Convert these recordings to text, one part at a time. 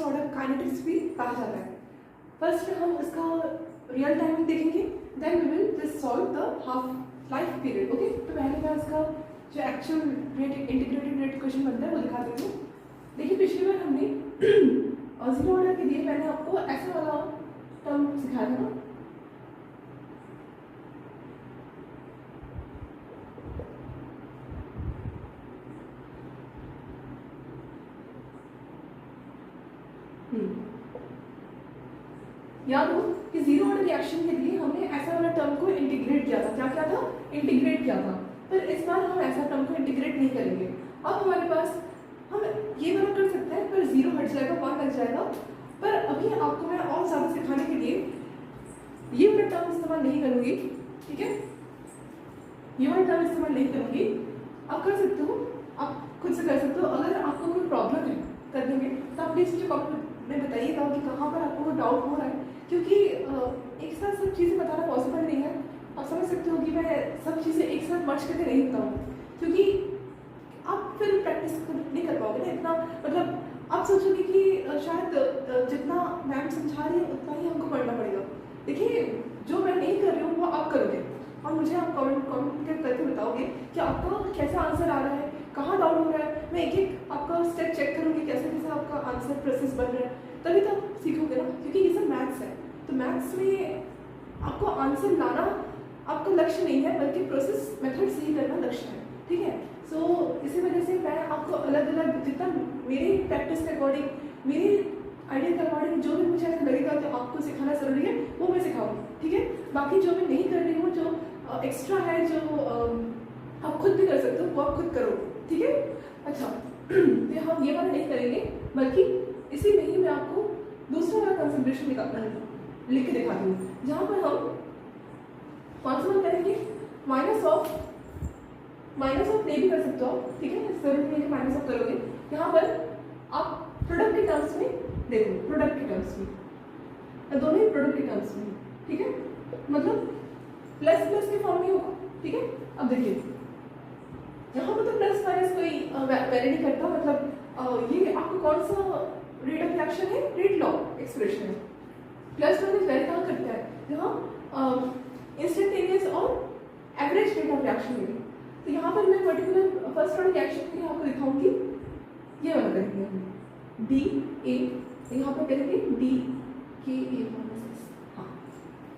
Order kinetics भी कहा जाता है। फर्स्ट में हम उसका रियल टाइम देखेंगे, then we will just solve the half life period. Okay, तो पहले मैं उसका जो actual rate integrated rate question बनता है वो दिखा देती हूँ। देखिए पिछली बार हमने जीरो ऑर्डर के लिए मैंने आपको ऐसा वाला टर्म सिखाया था ना, याद हो कि जीरो ऑर्डर रिएक्शन के लिए हमने ऐसा वाला टर्म को इंटीग्रेट किया था। क्या था? इंटीग्रेट किया था। पर इस बार हम ऐसा टर्म को इंटीग्रेट नहीं करेंगे। अब हमारे पास हम ये वाला कर सकते हैं, पर जीरो हट जाएगा, 1 लग जाएगा। पर अभी आपको मैं और ज़्यादा सिखाने के लिए ये वाला टर्म इस्तेमाल नहीं करूँगी, ठीक है? ये वाला टर्म इस्तेमाल नहीं करूँगी। आप कर सकते हो, आप खुद से कर सकते हो। अगर आपको कोई प्रॉब्लम है करने में तो आप प्लीज़ मुझे कमेंट में बताइएगा कि कहाँ पर आपको डाउट हो रहा है, क्योंकि एक साथ सब चीज़ें बताना पॉसिबल नहीं है। आप समझ सकते हो कि मैं सब चीज़ें एक साथ मर्ज करके नहीं बताऊँ, क्योंकि आप फिर प्रैक्टिस नहीं कर पाओगे ना इतना। मतलब आप सोचोगे कि शायद जितना मैम समझा रही है उतना ही हमको पढ़ना पड़ेगा। देखिए, जो मैं नहीं कर रही हूँ वो आप करोगे और मुझे आप कमेंट करके बताओगे कि आपका कैसा आंसर आ रहा है, कहाँ डाउट हो रहा है। मैं एक एक आपका स्टेप चेक करूँगी कैसे कैसे आपका आंसर प्रोसेस बन रहा है, तभी तो आप सीखोगे ना, क्योंकि ये सब मैथ्स है। तो मैथ्स में आपको आंसर लाना आपका लक्ष्य नहीं है, बल्कि प्रोसेस मेथड सही करना लक्ष्य है, ठीक है? सो इसी वजह से मैं आपको अलग अलग जितना मेरी प्रैक्टिस के अकॉर्डिंग, मेरी आइडिया के अकॉर्डिंग जो भी मुझे ऐसा लगेगा कि आपको सिखाना ज़रूरी है वो मैं सिखाऊंगी, ठीक है? बाकी जो मैं नहीं कर रही हूँ, जो एक्स्ट्रा है, जो आप खुद भी कर सकते हो वो आप खुद करो, ठीक है? अच्छा, तो हम ये वाला नहीं करेंगे, बल्कि इसी में ही मैं आपको दूसरा वाला कंसंट्रेशन लिख के दिखाती हूँ, जहाँ पर हम कौन सा करेंगे, माइनस ऑफ नहीं भी कर सकते हो, ठीक है? जरूरी नहीं है माइनस ऑफ करोगे। यहाँ पर आप प्रोडक्ट के टर्म्स में देखो, प्रोडक्ट के टर्म्स में, दोनों ही प्रोडक्ट के टर्म्स में, ठीक है? मतलब प्लस प्लस के फॉर्म में होगा, ठीक है? अब देखिए यहाँ पर तो प्लस माइनस कोई वैरी नहीं करता। मतलब ये आपको कौन सा रेट ऑफ रिएक्शन है, रेट लॉ एक्सप्रेशन है। प्लस माइनस वैरी कहाँ करता है, जहाँ इंस्टेंटेनियस और एवरेज रेट ऑफ रिएक्शन में। तो यहाँ पर मैं पर्टिकुलर फर्स्ट ऑर्डर रिएक्शन के लिए आपको दिखाऊंगी, ये वाला करेंगे हम डी ए, यहाँ पर करेंगे डी के ए। हाँ,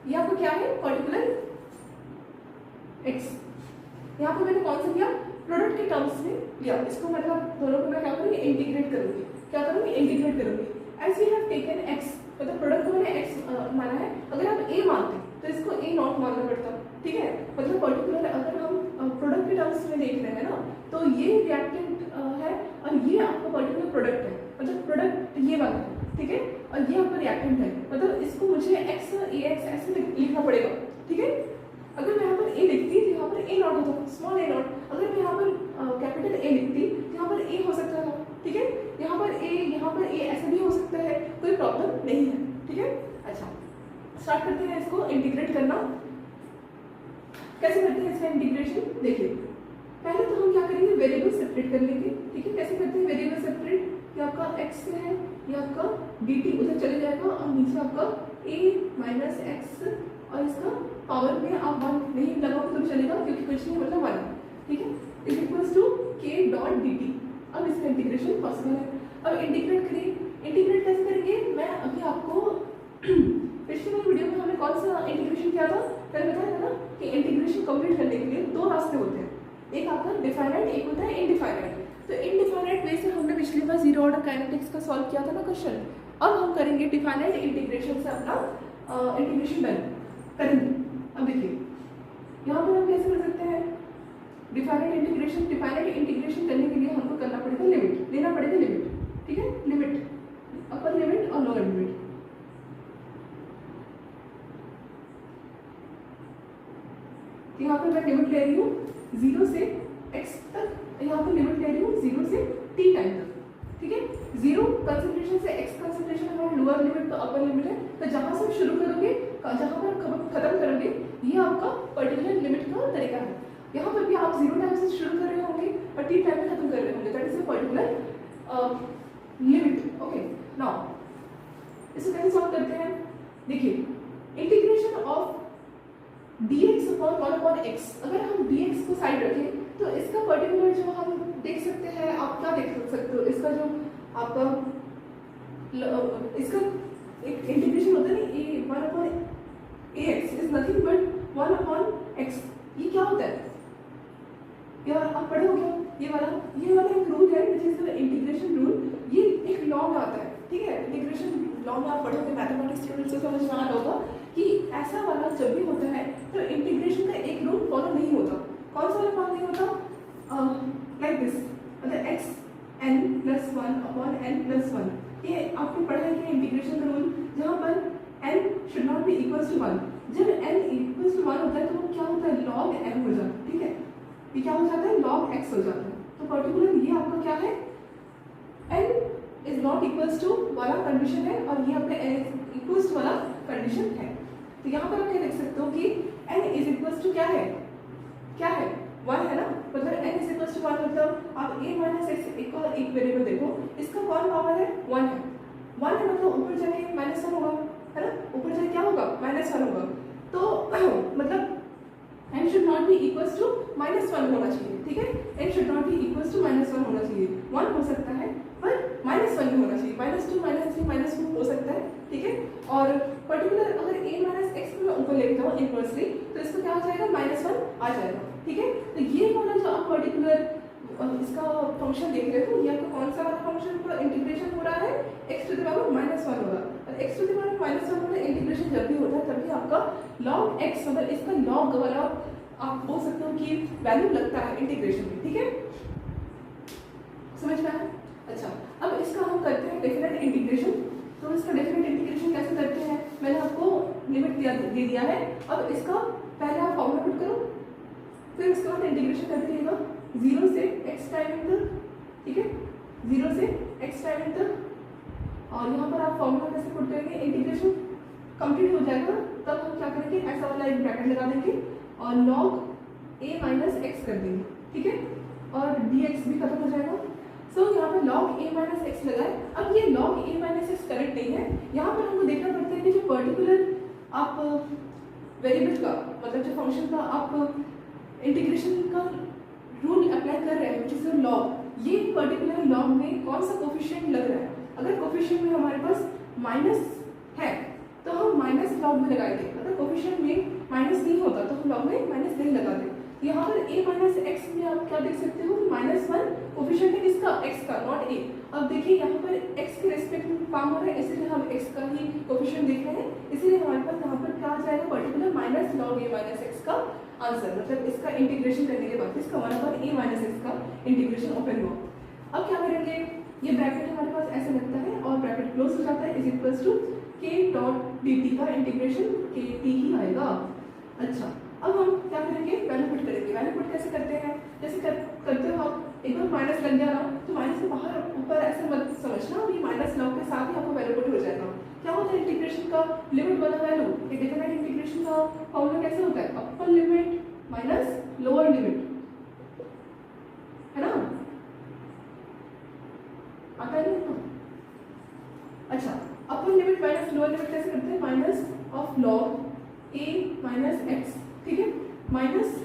ये आपको क्या है, पर्टिकुलर एक्स। यहाँ पर मैंने कौन सा किया, प्रोडक्ट के टर्म्स में लिया। इसको मतलब दोनों को मैं क्या करूँगी, इंटीग्रेट करूँगी। क्या करूँगी, इंटीग्रेट करूँगी। As we have taken x, मतलब प्रोडक्ट को मैंने एक्स माना है। अगर आप ए मानते तो इसको ए नॉट मानना पड़ता, ठीक है? मतलब पर्टिकुलर अगर हम प्रोडक्ट के टर्म्स में देख रहे हैं ना, तो ये रिएक्टेंट है और ये आपका पर्टिकुलर प्रोडक्ट है, मतलब प्रोडक्ट ये वाला है, ठीक है? और ये आपका रिएक्टेंट है, मतलब इसको मुझे एक्स ए एक्स ऐसे लिखना पड़ेगा, ठीक है? अगर मैं यहाँ पर ए लिखती तो यहाँ पर ए नॉट होता, स्मॉल ए नॉट। अगर मैं यहाँ पर कैपिटल ए लिखती तो यहाँ पर ए हो सकता था, ठीक है? यहाँ पर ए ऐसे भी हो सकता है, कोई प्रॉब्लम नहीं है, ठीक है? अच्छा, स्टार्ट करते हैं इसको इंटीग्रेट करना। कैसे करते हैं इसका इंटीग्रेशन, देखिए पहले तो हम क्या करेंगे, वेरिएबल सेपरेट कर लेंगे, ठीक है? कैसे करते हैं वेरिएबल सेपरेट, कि आपका x है, ये आपका dt उधर चले जाएगा और नीचे आपका a माइनस एक्स, और इसका पावर में आप 1 नहीं लगाओगे तो चलेगा, क्योंकि कुछ नहीं मतलब 1, ठीक है? Is equals to k dot dt। अब इसका इंटीग्रेशन पॉसिबल है। अब इंटीग्रेट करिए, इंटीग्रेट कैसे करेंगे, मैं अभी आपको पिछले वाली वीडियो में हमने कौन सा इंटीग्रेशन किया था, मैंने बताया था ना कि इंटीग्रेशन कंप्लीट करने के लिए 2 रास्ते होते हैं, एक आपका डिफाइनाइट, एक होता है इनडिफाइनाइट। तो इनडिफाइनाइट वे से हमने पिछली बार जीरो ऑर्डर काइनेटिक्स का सॉल्व किया था ना क्वेश्चन। अब हम करेंगे डिफाइनाइट इंटीग्रेशन से अपना इंटीग्रेशन डन करेंगे। अब देखिए यहाँ पर हम कैसे कर सकते हैं डिफाइनाइट इंटीग्रेशन। डिफाइनाइट इंटीग्रेशन करने के लिए हमको करना पड़ेगा लिमिट, लेना पड़ेगा लिमिट, ठीक है? लिमिट, अपर लिमिट और लोअर लिमिट। यहाँ पर मैं लिमिट ले रही हूँ 0 से x तक, यहाँ पर लिमिट ले रही हूँ 0 से t टाइम तक, ठीक है? 0 कंसंट्रेशन से x कंसंट्रेशन हमारा लोअर लिमिट तो अपर लिमिट है। तो जहाँ से शुरू करोगे, जहाँ पर खत्म करोगे, ये आपका पर्टिकुलर लिमिट का तरीका है। यहाँ पर भी आप 0 टाइम से शुरू कर रहे होंगे और t टाइम में खत्म कर रहे होंगे, that is a particular limit. Okay, now इसको कैसे सॉल्व करते हैं? देखिए, integration of dx upon 1 upon x, अगर हम dx को साइड रखें तो इसका पर्टिकुलर जो हम देख सकते हैं, आप क्या देख सकते हो, इसका जो आपका इसका एक इंटीग्रेशन होता है ना, a 1 upon ax is nothing but 1 upon x। ये क्या होता है? यार आप पढ़े हो क्या? ये वाला एक रूल है which is the integration rule. ये एक लॉ में आता है, ठीक है? इंटीग्रेशन लॉ में आप पढ़ोगे, मैथमेटिक्स स्टूडेंट्स को समझ में आ रहा होगा कि ऐसा वाला जब भी होता है तो इंटीग्रेशन का एक रूल फॉलो नहीं होता। कौन सा वाला फॉलो नहीं होता? लाइक दिस, मतलब x n plus 1 upon n plus 1। ये आपने पढ़ा है कि इंटीग्रेशन का रूल जहाँ पर n should not be equals to 1। जब n इक्वल्स टू 1 होता है तो क्या होता है? log m हो जाता है, ठीक है? ये क्या हो जाता है? log x हो जाता है। तो पर्टिकुलर ये आपका क्या है? n is not equals to वाला कंडीशन है और ये अपने n इक्वल्स टू वाला कंडीशन है। तो यहाँ पर आप क्या देख सकते हो कि n इज इक्वल्स टू क्या है? क्या है? 1 है ना, मतलब n इज इक्वल्स टू 1 मतलब आप a माइनस x एक और एक वेरिएबल देखो, इसका कौन पावर है? 1 है। 1 है मतलब ऊपर जाके माइनस 1 होगा, है ना? ऊपर जाके क्या होगा? माइनस 1 होगा। तो मतलब n should not be equals to minus 1 होना चाहिए, ठीक है? n should not be equals to minus 1 होना चाहिए। 1 हो सकता है पर माइनस 1 होना चाहिए, -2 -3 -2 हो सकता है, ठीक है? और पर्टिकुलर अगर a माइनस एक्स को मैं ऊपर लेता हूँ इनवर्सली तो इसको क्या हो जाएगा? -1 आ जाएगा, ठीक है? तो ये वाला जो आप पर्टिकुलर इसका फंक्शन देख रहे हो, ये आपका कौन सा वाला फंक्शन पर इंटीग्रेशन हो रहा है? x टू द पावर -1 होगा। और x टू द पावर -1 वाला इंटीग्रेशन जब भी होता है तभी आपका log x, मतलब इसका log वाला आप बोल सकते हो कि वैल्यू लगता है इंटीग्रेशन में, ठीक है? समझ में आया? अच्छा, अब इसका हम करते हैं डेफिनेट इंटीग्रेशन। तो इसका डेफिनेट इंटीग्रेशन कैसे करते हैं? मैंने आपको लिमिट दे दिया है। अब इसका पहले आप फॉर्मूला पुट करो, फिर उसके बाद इंटीग्रेशन करते रहिएगा 0 से x टाइम तक, ठीक है? 0 से x टाइम तक। और यहाँ पर आप फॉर्मूला कैसे पुट करेंगे? इंटीग्रेशन कंप्लीट हो जाएगा तब हम क्या करेंगे? ऐसा वाला एक ब्रैकेट लगा देंगे और log a माइनस एक्स कर देंगे, ठीक है? और dx भी खत्म हो जाएगा। सो यहाँ पर log a माइनस एक्स लगाए। अब ये log a minus x correct नहीं है, यहाँ पर हमको देखना पड़ता है कि जो पर्टिकुलर आप वेरिएबल का, मतलब जो फंक्शन का आप इंटीग्रेशन का रूल अप्लाई कर रहे हैं विच इज log, ये पर्टिकुलर log में कौन सा कोफिशिएंट लग रहा है। अगर कोफिशिएंट में हमारे पास माइनस है तो हम माइनस log में लगाएंगे, अगर कोफिशिएंट में माइनस नहीं होता तो हम log में माइनस नहीं लगाते। यहाँ पर a माइनस एक्स में आप क्या देख सकते हो? -1 कोफिशिएंट है किसका? x का, नॉट a। अब देखिए यहाँ पर x के रेस्पेक्ट में काम हो रहा है, इसलिए हम x का ही कोफिशिएंट देख रहे हैं, इसीलिए हमारे पास यहाँ पर क्या आ जाएगा? Particular -log a minus x का आंसर, मतलब इसका इंटीग्रेशन करने के बाद इसका 1/a माइनस एक्स का इंटीग्रेशन ओपन हुआ। अब क्या करेंगे? ये ब्रैकेट हमारे पास ऐसे लगता है और ब्रैकेट क्लोज हो जाता है, is equals to k dot dt का इंटीग्रेशन kt ही आएगा। अच्छा, अब हम क्या करेंगे? वैल्यू पुट करेंगे। वैल्यू पुट कैसे करते हैं? जैसे करते हो आप एक बार माइनस लग गया ना तो माइनस से बाहर ऊपर ऐसे मत समझना, अभी माइनस लॉग के साथ ही आपको वैल्यू पुट हो जाएगा। क्या होता है इंटीग्रेशन का? लिमिट वाला वैल्यू। डेफिनेट इंटीग्रेशन का फॉर्मूला कैसे होता है? Upper limit minus lower limit, है ना? आता है ना? अच्छा, upper limit minus lower limit कैसे करते हैं? Minus of log a minus x, ठीक है? माइनस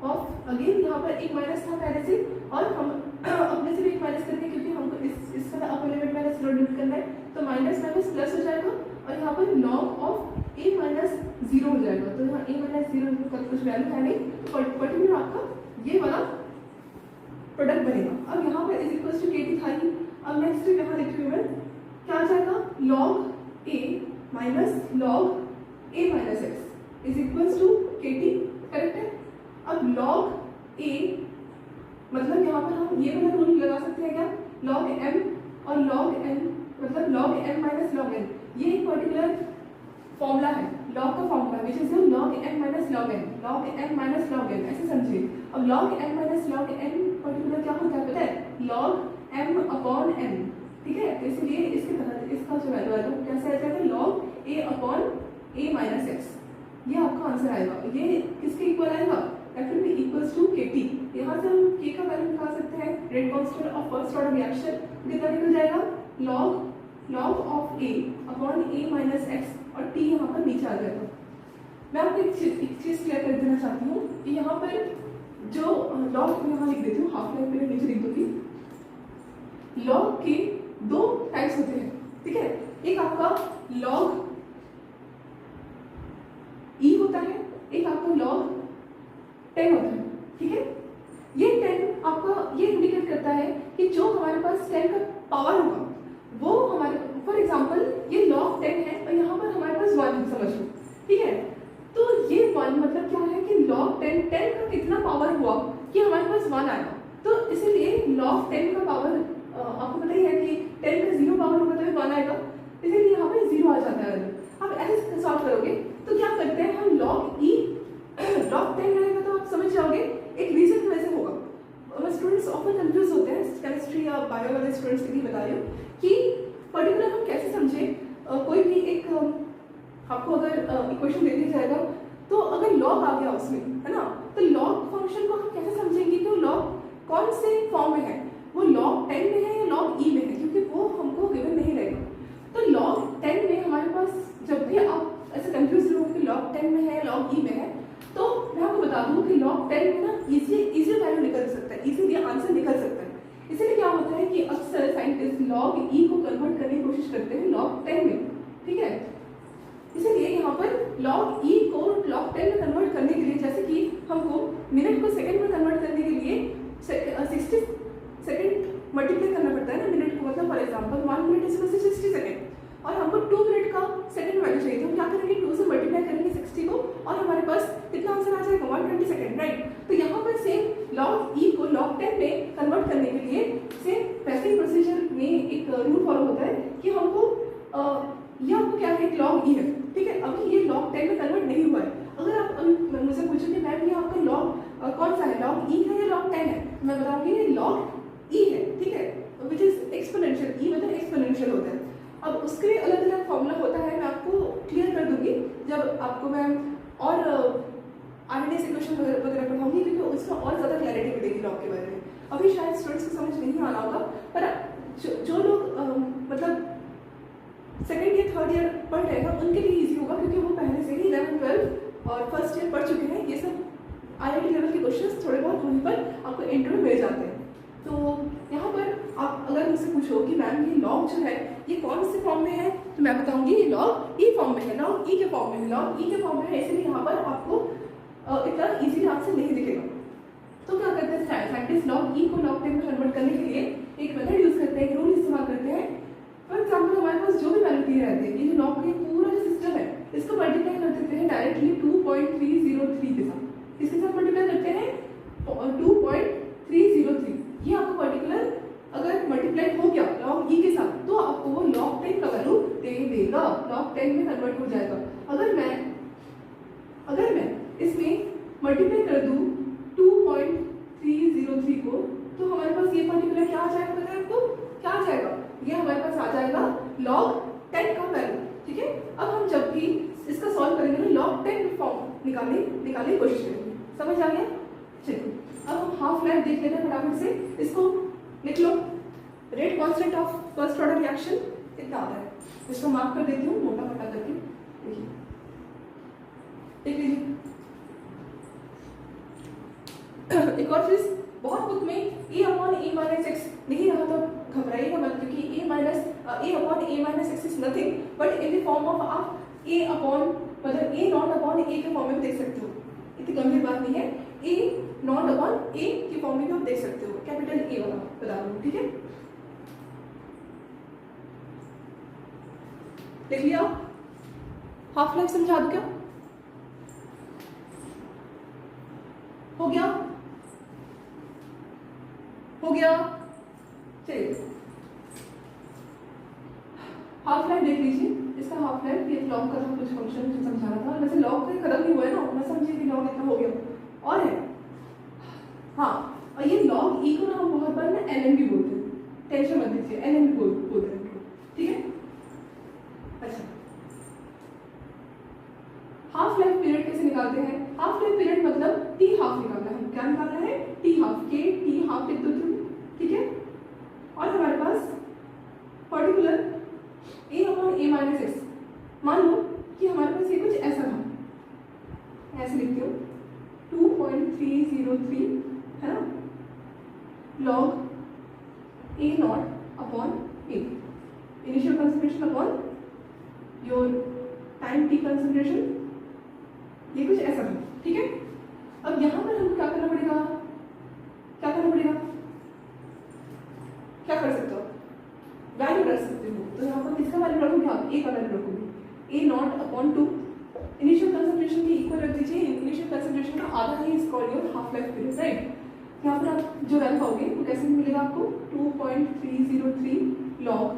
ऑफ, अगेन यहाँ पर एक माइनस था पहले से और हम अपने से भी एक माइनस करेंगे क्योंकि हमको इसका upper limit minus lower limit करना है, तो माइनस माइनस प्लस हो जाएगा और यहाँ पर log ऑफ a माइनस 0 हो जाएगा। तो यहाँ a माइनस 0 का कुछ वैल्यू है नहीं, पर्टिकुलर आपका ये वाला प्रोडक्ट बनेगा। अब यहाँ पर इज इक्वल्स टू kt था ही। अब नेक्स्ट यहाँ लिख रही हूँ मैं, क्या आ जाएगा? log a minus log a minus x is equals to kt, correct है? अब log a मतलब यहाँ पर हम ये वाला रूल लगा सकते हैं क्या? log m और log n, मतलब log m minus log n, ये एक पर्टिकुलर फॉर्मूला है, log का formula which is log m minus log n, log m minus log n, ऐसे समझिए। अब log m minus log n particular क्या होता है पता है? log m अपॉन n, ठीक है? तो इसलिए इसके तहत इसका जो वैल्यू है वो कैसे आ जाएगा? log a upon a minus x, ये आपका आंसर आएगा। ये किसके इक्वल आएगा? That will be equals to kt। यहाँ से हम k का वैल्यू निकाल सकते हैं, rate constant of first order reaction कितना निकल जाएगा? log of A upon A minus x और टी यहाँ पर नीचे आ जाएगा। मैं आपको एक चीज़ क्लियर कर देना चाहती हूँ कि यहाँ पर जो लॉग मैं यहाँ लिख देती हूँ, हाफ लाइन पीरियड नीचे लिख दूँगी। लॉग के दो टाइप्स होते हैं, ठीक है। एक आपका लॉग ई होता है, एक आपका लॉग 10 होता है, ठीक है। ये 10 आपका ये इंडिकेट करता है कि जो हमारे पास 10 का पावर होगा वो हमारे, फॉर एग्जांपल ये log 10 है और यहाँ पर हमारे पास 1 है, समझ लो, ठीक है। तो ये 1 मतलब क्या है कि log 10 का कितना पावर हुआ कि हमारे पास 1 आएगा। तो इसीलिए log 10 का पावर आपको पता ही है कि 10 का 0 पावर होगा तो 1 आएगा, इसीलिए यहाँ पर 0 आ जाता है। अब ऐसे सॉल्व करोगे तो क्या करते हैं हम log 10 रहेगा तो आप समझ जाओगे एक रीजन की वजह से होगा। स्टूडेंट्स ऑफन कंफ्यूज होते हैं, केमिस्ट्री या बायो वाले स्टूडेंट्स के लिए बता रही हूँ कि पर्टिकुलर हम कैसे समझें। कोई भी एक आपको अगर इक्वेशन दे दिया जाएगा तो अगर लॉग आ गया उसमें, है ना, तो लॉग फंक्शन को हम कैसे समझेंगे कि वो लॉग कौन से फॉर्म में है, वो लॉग 10 में है या लॉग ई में है, क्योंकि वो हमको गिवन नहीं रहेगा। तो लॉग 10 में हमारे पास जब भी आप ऐसे कंफ्यूज रहोगे कि लॉग 10 में है लॉग ई में है, तो मैं आपको बता दूं कि log 10 में ना इजी वैल्यू निकल सकता है, इजीली आंसर निकल सकता है। इसलिए क्या होता है कि अक्सर साइंटिस्ट log e को कन्वर्ट करने की कोशिश करते हैं log 10 में, ठीक है। इसलिए यहाँ पर log e को log 10 में कन्वर्ट करने के लिए, जैसे कि हमको मिनट को सेकंड में कन्वर्ट करने के लिए 60 सेकंड मल्टीप्लाई करना पड़ता है ना मिनट को, मतलब for example 1 minute is 60 second और हमको 2 मिनट का सेकंड वैल्यू चाहिए, तो हम क्या करेंगे 2 से मल्टीप्लाई करेंगे 60 को और हमारे पास कितना आंसर आ जाएगा 120 सेकंड, राइट। तो यहाँ पर सेम log e को log 10 में कन्वर्ट करने के लिए सेम वैसे ही प्रोसीजर में एक रूल फॉलो होता है कि हमको ये आपको क्या है log e है, ठीक है। अभी ये log 10 में कन्वर्ट नहीं हुआ है। अगर आप मुझे पूछो कि मैम ये आपका log कौन सा है, log e है या log 10 है, मैं बताऊंगी ये log e है, ठीक है, विच इज एक्सपोनेंशियल। e मतलब एक्सपोनेंशियल होता है। अब उसके अलग अलग फॉर्मूला होता है, मैं आपको क्लियर कर दूंगी जब आपको मैं और आरएनएस इक्वेशन वगैरह पढ़ाऊंगी, क्योंकि उसमें और ज़्यादा क्लैरिटी मिलेगी लॉग के बारे में। अभी शायद स्टूडेंट्स को समझ नहीं आ रहा होगा, पर जो लोग मतलब सेकेंड या थर्ड ईयर पढ़ रहे हैं उनके लिए ईजी होगा, क्योंकि वो पहले से ही 11, 12 और फर्स्ट ईयर पढ़ चुके हैं। ये सब IIT लेवल के क्वेश्चंस थोड़े बहुत वहीं पर आपको इंटर में मिल जाते हैं। तो यहाँ पर आप अगर मुझसे पूछो कि मैम ये लॉग जो है ये कौन से फॉर्म में है, तो मैं बताऊंगी ये लॉग ई फॉर्म में है, लॉग ई के फॉर्म में है, लॉग ई के फॉर्म में है, इसलिए यहाँ पर आपको इतना इजीली आंसर नहीं दिखेगा। तो क्या करते हैं साइंटिस्ट लॉग ई को log 10 में कन्वर्ट करने के लिए एक मेथड यूज करते हैं, एक रूल इस्तेमाल करते हैं। फॉर एग्जाम्पल हमारे पास जो भी वैल्यू दिए रहते हैं, ये जो लॉग के पूरा जो सिस्टम है इसको मल्टीप्लाई कर देते हैं डायरेक्टली 2.303 के साथ। इसके साथ मल्टीप्लाई करते हैं 2.303। ये आपको पर्टिकुलर अगर मल्टीप्लाई हो गया log e के साथ तो आपको वो log 10 का वैल्यू दे देगा, log 10 में कन्वर्ट हो जाएगा। अगर मैं इसमें मल्टीप्लाई कर दूं 2.303 को, तो हमारे पास ये पर्टिकुलर क्या आ जाएगा, पता है आपको क्या आ जाएगा, ये हमारे पास आ जाएगा log 10 का वैल्यू, ठीक है। अब हम जब भी इसका सॉल्व करेंगे ना log 10 फॉर्म निकालने की कोशिश करेंगे, समझ आ गया। चलिए अब हम हाफ लाइफ देख लेते हैं फटाफट से, इसको लिख लो। Rate constant of first order reaction कितना आता है, इसको मार्क कर देती हूँ मोटा मोटा करके, देखिए देख लीजिए। एक और चीज, बहुत बुक में a upon a minus x नहीं रहा तो घबराइएगा मत, क्योंकि a upon a minus x is nothing but in the form of आप a अपॉन मतलब a नॉट अपॉन a के फॉर्म में देख सकते हो, इतनी गंभीर बात नहीं है। a नॉट अपॉन a के फॉर्म में भी आप देख सकते हो, कैपिटल A वाला बता दूँ, ठीक है। लिख लिया, हाफ लाइफ समझा दो क्या, हो गया चलिए हाफ लाइफ देख लीजिए। इसका हाफ लाइफ ये लॉग का कुछ फंक्शन मुझे समझाना था, वैसे लॉग का खत्म नहीं हुआ है ना, मैं समझी कि लॉग इतना हो गया और है। हाँ, और ये लॉग ई को ना हम बहुत बार ना एलएन भी बोलते हैं, टेंशन मत लीजिए, एलएन भी बोलते हैं, ठीक है। अच्छा, हाफ लाइफ पीरियड कैसे निकालते हैं, हाफ लाइफ पीरियड मतलब टी हाफ निकालना है, क्या निकालना है, टी हाफ, के टी हाफ लिख दो तुम, ठीक है। और हमारे पास पर्टिकुलर a अपॉन मान लो कि हमारे पास ये कुछ ऐसा था, ऐसे लिखती हूँ 2.303 है ना, log A not upon A, initial concentration upon your time T concentration, ये कुछ ऐसा था, ठीक है। अब यहाँ पर हमको क्या करना पड़ेगा, क्या करना पड़ेगा, क्या कर सकते हो, वैल्यू रख सकते हो। तो यहाँ पर किसका वैल्यू रखोगे आप, ए का वैल्यू रखोगे, ए नॉट अपॉन 2, इनिशियल कंसंट्रेशन की इक्वल रख दीजिए, इनिशियल कंसंट्रेशन का आधा he is called your half life period, right. यहाँ पर आप जो वैल्यू पाओगे वो कैसे मिलेगा आपको, 2.303 लॉग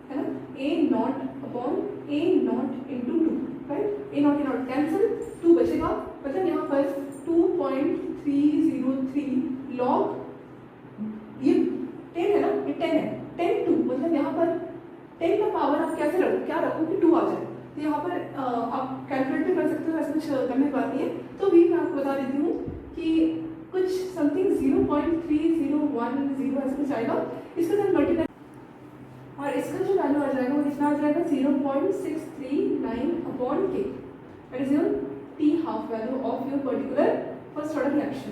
है ना, A naught upon A naught into 2, right. A naught cancel, 2 बचेगा, मतलब यहाँ पर 2.303 लॉग, ये 10 है ना, ये 10 है, 10 2, मतलब यहाँ पर 10 का पावर आप कैसे रखो, क्या रखो कि 2 आ जाए। तो यहाँ पर आप कैलकुलेट भी कर सकते हो, ऐसा कुछ करने की बात नहीं है। तो भी मैं आपको बता देती हूँ कि कुछ समथिंग 0.3010 ऐसा कुछ आएगा, इसके साथ मल्टीप्लाई, और इसका जो वैल्यू आ जाएगा वो कितना आ जाएगा, 0.639 अपॉन के, that is your T half value of your particular first order reaction.